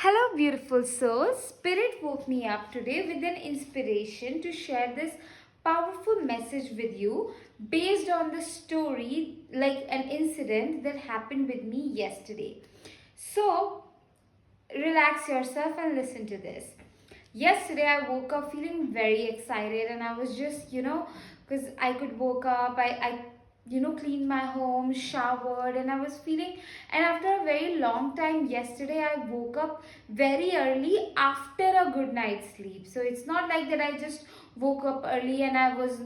Hello, beautiful souls. Spirit woke me up today with an inspiration to share this powerful message with you based on the story, like an incident that happened with me yesterday. So, relax yourself and listen to this. Yesterday, I woke up feeling very excited, and I was just, because I could woke up, I cleaned my home, showered, and I was feeling. And after a very long time, yesterday, I woke up very early after a good night's sleep. So it's not like that I just woke up early and I was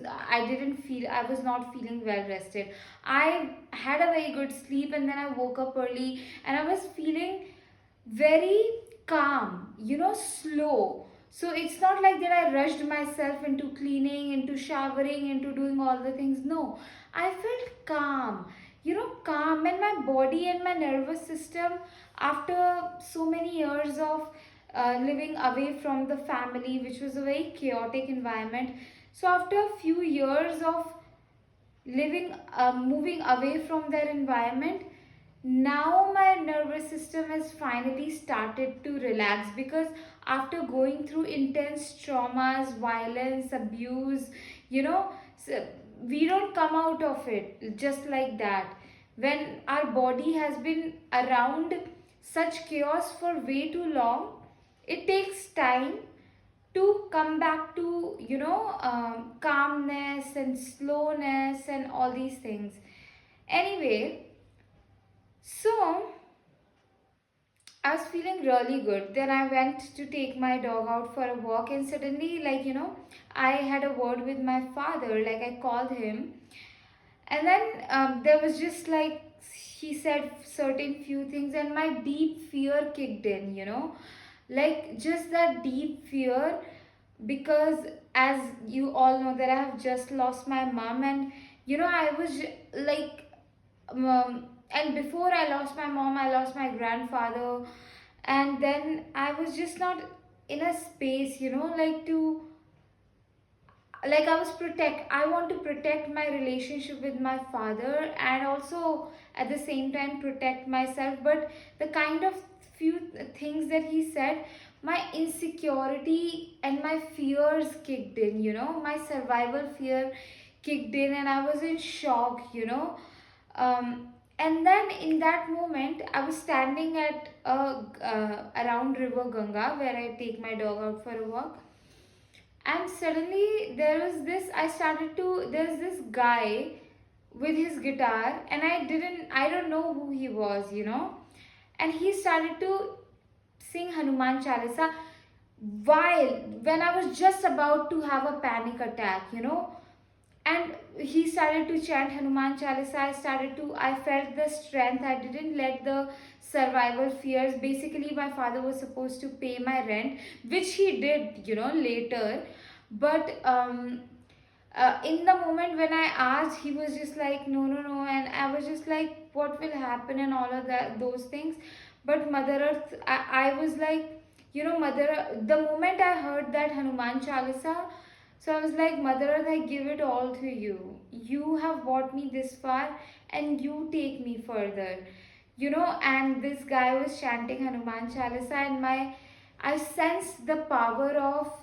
not feeling well rested. I had a very good sleep, and then I woke up early, and I was feeling very calm, slow. So it's not like that I rushed myself into cleaning, into showering, into doing all the things. No, I felt calm, calm, and my body and my nervous system, after so many years of living away from the family, which was a very chaotic environment. So after a few years of moving away from their environment, now my nervous system has finally started to relax, because after going through intense traumas, violence, abuse, you know so we don't come out of it just like that. When our body has been around such chaos for way too long, it takes time to come back to calmness and slowness and all these things. Anyway, so I was feeling really good. Then I went to take my dog out for a walk, and suddenly, I had a word with my father. Like, I called him, and then there was just like he said certain few things, and my deep fear kicked in, like just that deep fear, because as you all know that I have just lost my mom, and I was like and before I lost my mom, I lost my grandfather, and then I was just not in a space, I want to protect my relationship with my father, and also at the same time protect myself. But the kind of few things that he said, my insecurity and my fears kicked in, my survival fear kicked in, and I was in shock, and then in that moment I was standing at around river Ganga, where I take my dog out for a walk. And suddenly there's this guy with his guitar, and I don't know who he was, and he started to sing Hanuman Chalisa while when I was just about to have a panic attack, and he started to chant Hanuman Chalisa. I felt the strength. I didn't let the survival fears. Basically, my father was supposed to pay my rent, which he did, later. But in the moment when I asked, he was just like, no, no, no. And I was just like, what will happen, and all of those things. But Mother Earth, I was like, the moment I heard that Hanuman Chalisa, so I was like, Mother Earth, I give it all to you. You have brought me this far, and you take me further. And this guy was chanting Hanuman Chalisa, and I sensed the power of,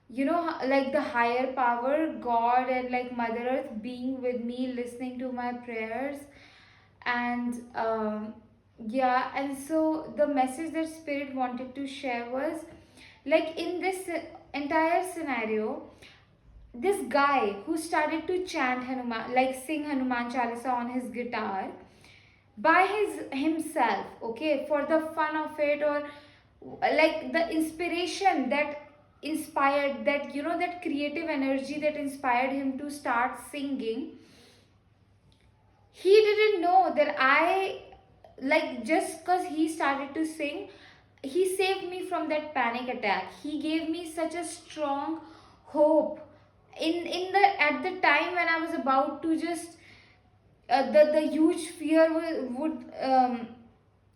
like the higher power, God, and like Mother Earth being with me, listening to my prayers. And yeah, and so the message that Spirit wanted to share was, like, in this entire scenario, this guy who started to chant Hanuman, like sing Hanuman Chalisa on his guitar by himself, okay, for the fun of it, or like the inspiration that inspired, that that creative energy that inspired him to start singing. He didn't know that I, like, just because he started to sing, he saved me from that panic attack. He gave me such a strong hope in the at the time when I was about to just the huge fear would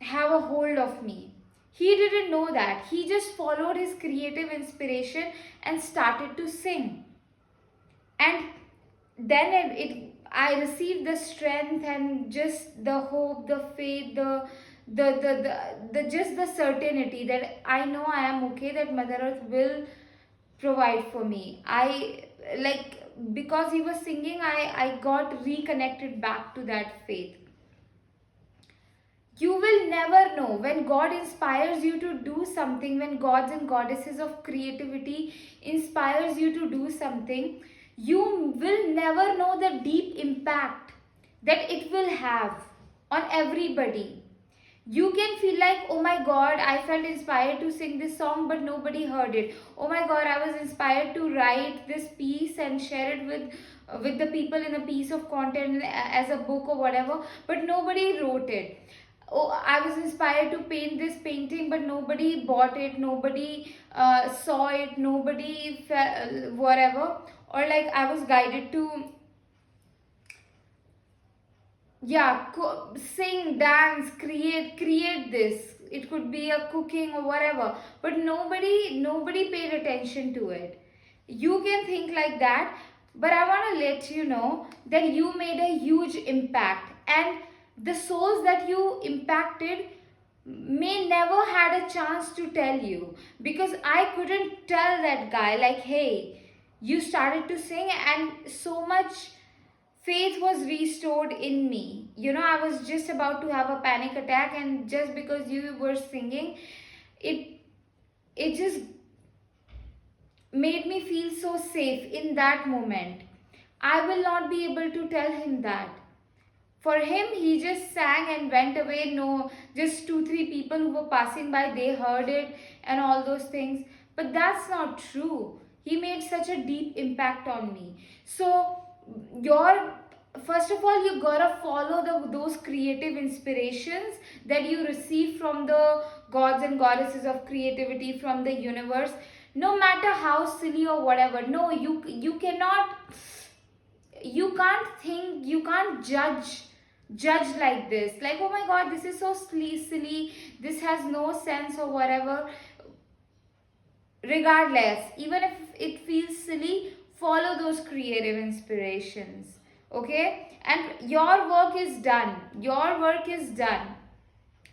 have a hold of me. He didn't know that. He just followed his creative inspiration and started to sing. And then I received the strength and just the hope, the faith, the just the certainty that I know I am okay, that Mother Earth will provide for me. I like, because he was singing, I got reconnected back to that faith. You will never know when God inspires you to do something, when gods and goddesses of creativity inspires you to do something, you will never know the deep impact that it will have on everybody. You can feel like, oh my god, I felt inspired to sing this song but nobody heard it. Oh my god, I was inspired to write this piece and share it with the people in a piece of content as a book or whatever, but nobody wrote it. Oh, I was inspired to paint this painting but nobody bought it, nobody saw it, nobody whatever. Or like, I was guided to, yeah, sing, dance, create this, it could be a cooking or whatever, but nobody paid attention to it. You can think like that, but I want to let you know that you made a huge impact, and the souls that you impacted may never had a chance to tell you, because I couldn't tell that guy like, hey, you started to sing and so much faith was restored in me. I was just about to have a panic attack, and just because you were singing, it it just made me feel so safe in that moment. I will not be able to tell him that. For him, he just sang and went away. No, just two, three people who were passing by, they heard it and all those things. But that's not true. He made such a deep impact on me. So, your first of all, you gotta follow those creative inspirations that you receive from the gods and goddesses of creativity, from the universe. No matter how silly or whatever. No, you cannot, you can't think, you can't judge like this, like, oh my god, this is so silly, this has no sense or whatever. Regardless, even if it feels silly, follow those creative inspirations, okay? And your work is done, your work is done.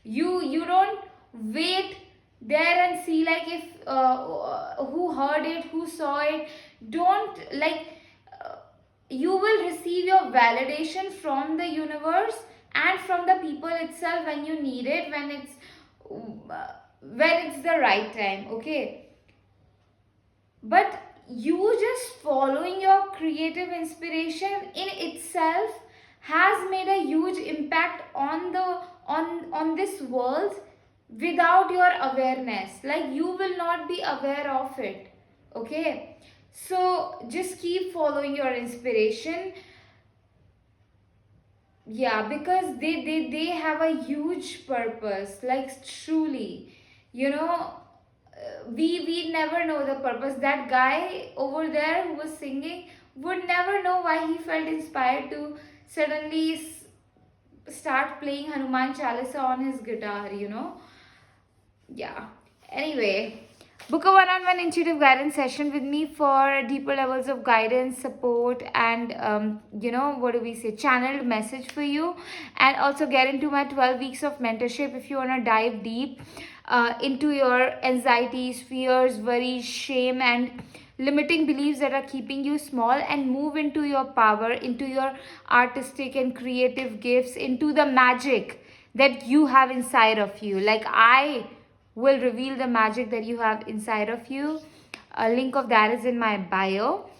You don't wait there and see like if who heard it, who saw it. Don't like, you will receive your validation from the universe and from the people itself when you need it, when it's the right time, okay? But you just following your creative inspiration in itself has made a huge impact on this world without your awareness. Like, you will not be aware of it, okay? So just keep following your inspiration. Yeah, because they have a huge purpose, like, truly. you know we never know the purpose. That guy over there who was singing would never know why he felt inspired to suddenly start playing Hanuman Chalisa on his guitar. Yeah. Anyway, book a one-on-one intuitive guidance session with me for deeper levels of guidance, support, and what do we say, channeled message for you. And also get into my 12 weeks of mentorship if you want to dive deep into your anxieties, fears, worries, shame, and limiting beliefs that are keeping you small, and move into your power, into your artistic and creative gifts, into the magic that you have inside of you. Like, I will reveal the magic that you have inside of you. A link of that is in my bio.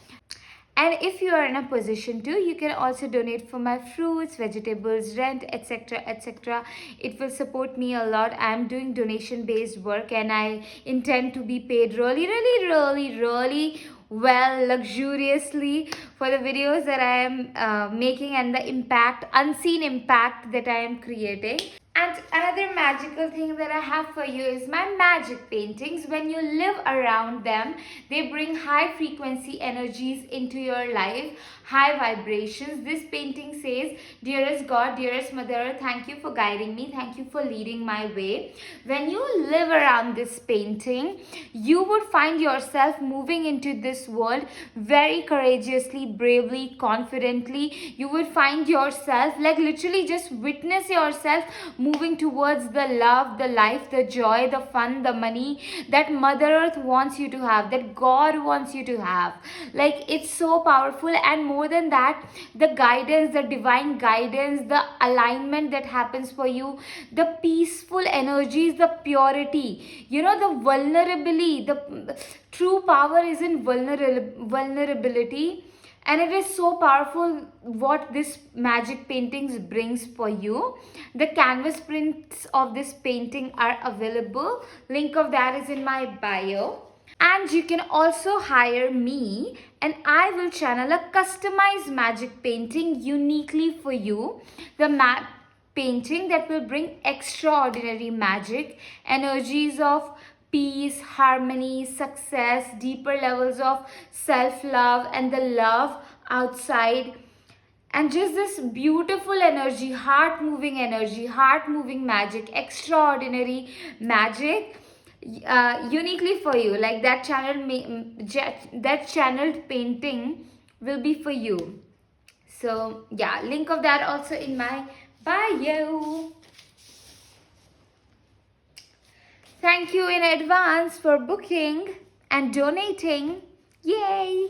And if you are in a position to, you can also donate for my fruits, vegetables, rent, etc., etc. It will support me a lot. I am doing donation based work, and I intend to be paid really, really, really, really well, luxuriously, for the videos that I am making, and the impact, unseen impact, that I am creating. And another magical thing that I have for you is my magic paintings. When you live around them, they bring high frequency energies into your life, high vibrations. This painting says, dearest God, dearest Mother, thank you for guiding me. Thank you for leading my way. When you live around this painting, you would find yourself moving into this world very courageously, bravely, confidently. You would find yourself, like, literally just witness yourself moving towards the love, the life, the joy, the fun, the money that Mother Earth wants you to have, that God wants you to have. Like, it's so powerful. And more than that, the guidance, the divine guidance, the alignment that happens for you, the peaceful energies, the purity, the vulnerability, the true power is in vulnerability. And it is so powerful what this magic paintings brings for you. The canvas prints of this painting are available. Link of that is in my bio. And you can also hire me, and I will channel a customized magic painting uniquely for you. The painting that will bring extraordinary magic, energies of peace, harmony, success, deeper levels of self love, and the love outside. And just this beautiful energy, heart moving magic, extraordinary magic, uniquely for you. Like that that channeled painting will be for you. So yeah, link of that also in my bio. Thank you in advance for booking and donating. Yay!